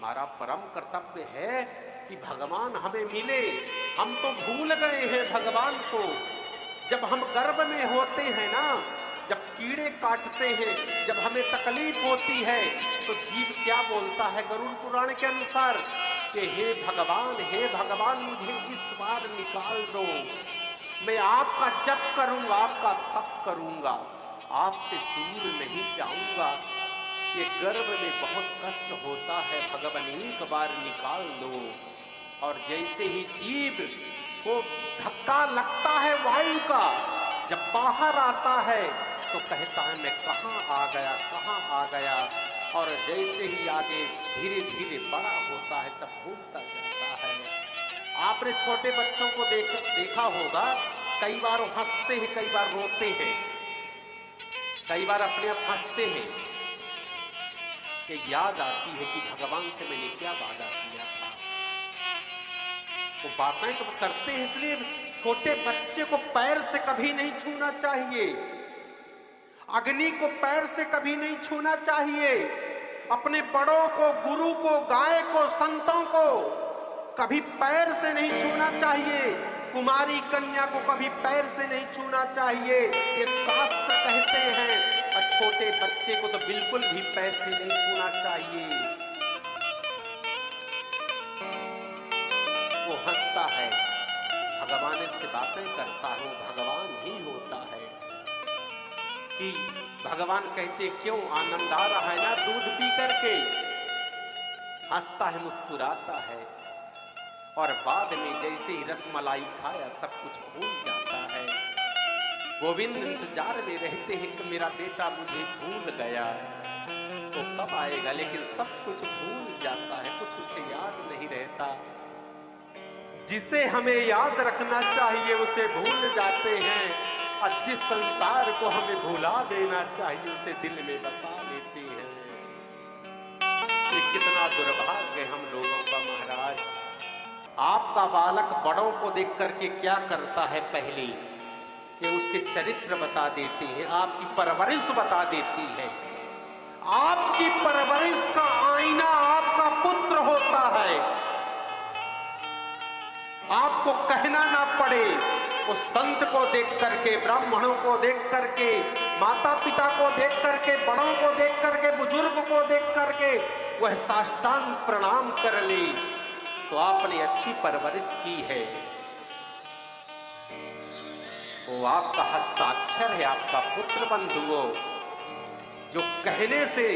हमारा परम कर्तव्य है कि भगवान हमें मिले। हम तो भूल गए हैं भगवान को। जब हम गर्भ में होते हैं ना, जब कीड़े काटते हैं, जब हमें तकलीफ होती है, तो जीव क्या बोलता है गरुड़ पुराण के अनुसार कि हे भगवान मुझे इस बार निकाल दो, मैं आपका जप करूंगा, आपका तप करूंगा, आपसे दूर नहीं जाऊंगा। ये गर्भ में बहुत कष्ट होता है, भगवान एक बार निकाल दो। और जैसे ही जीव को धक्का लगता है वायु का, जब बाहर आता है तो कहता है मैं कहाँ आ गया। और जैसे ही आगे धीरे धीरे बड़ा होता है, सब भूलता जाता है। आपने छोटे बच्चों को देखा होगा, कई बार वो हंसते हैं, कई बार रोते हैं, कई बार अपने आप हंसते हैं कि याद आती है कि भगवान से मैंने क्या वादा किया था। वो बातें तो करते हैं, इसलिए छोटे बच्चे को पैर से कभी नहीं छूना चाहिए, अग्नि को पैर से कभी नहीं छूना चाहिए, अपने बड़ों को, गुरु को, गाय को, संतों को कभी पैर से नहीं छूना चाहिए, कुमारी कन्या को कभी पैर से नहीं छूना चाहिए, ये शास्त्र कहते हैं। और छोटे बच्चे को तो बिल्कुल भी पैर से नहीं छूना चाहिए। वो हंसता है, भगवान से बातें करता है, वो भगवान ही होता है। कि भगवान कहते क्यों आनंद आ रहा है ना दूध पी करके, हंसता है, मुस्कुराता है, और बाद में जैसे ही रसमलाई खाया सब कुछ भूल जाता है। गोविंद इंतजार में रहते हैं कि मेरा बेटा मुझे भूल गया तो कब आएगा, लेकिन सब कुछ भूल जाता है, कुछ उसे याद नहीं रहता। जिसे हमें याद रखना चाहिए उसे भूल जाते हैं, और जिस संसार को हमें भुला देना चाहिए उसे दिल में बसा लेते हैं। ये कितना दुर्भाग्य हम लोगों का महाराज। आपका बालक बड़ों को देख करके क्या करता है, पहले कि उसके चरित्र बता देते हैं, आपकी परवरिश बता देती है। आपकी परवरिश का आईना आपका पुत्र होता है। आपको कहना ना पड़े, उस संत को देख करके, ब्राह्मणों को देख करके, माता पिता को देख करके, बड़ों को देख करके, बुजुर्ग को देख करके वह साष्टांग प्रणाम कर ले तो आपने अच्छी परवरिश की है। वो आपका हस्ताक्षर है, आपका पुत्र बंधुओं। जो कहने से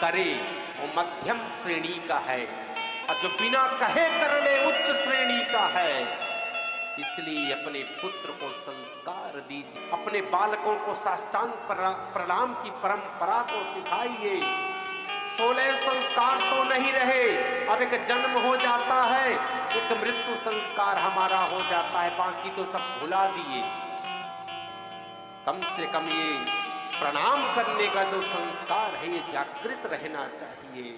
करे वो मध्यम श्रेणी का है, और जो बिना कहे कर ले उच्च श्रेणी का है। इसलिए अपने पुत्र को संस्कार दीजिए, अपने बालकों को साष्टांग प्रणाम की परंपरा को सिखाइए। 16 संस्कार तो नहीं रहे, अब एक जन्म हो जाता है, एक मृत्यु संस्कार हमारा हो जाता है, बाकी तो सब भुला दिए। कम से कम ये प्रणाम करने का जो संस्कार है ये जागृत रहना चाहिए।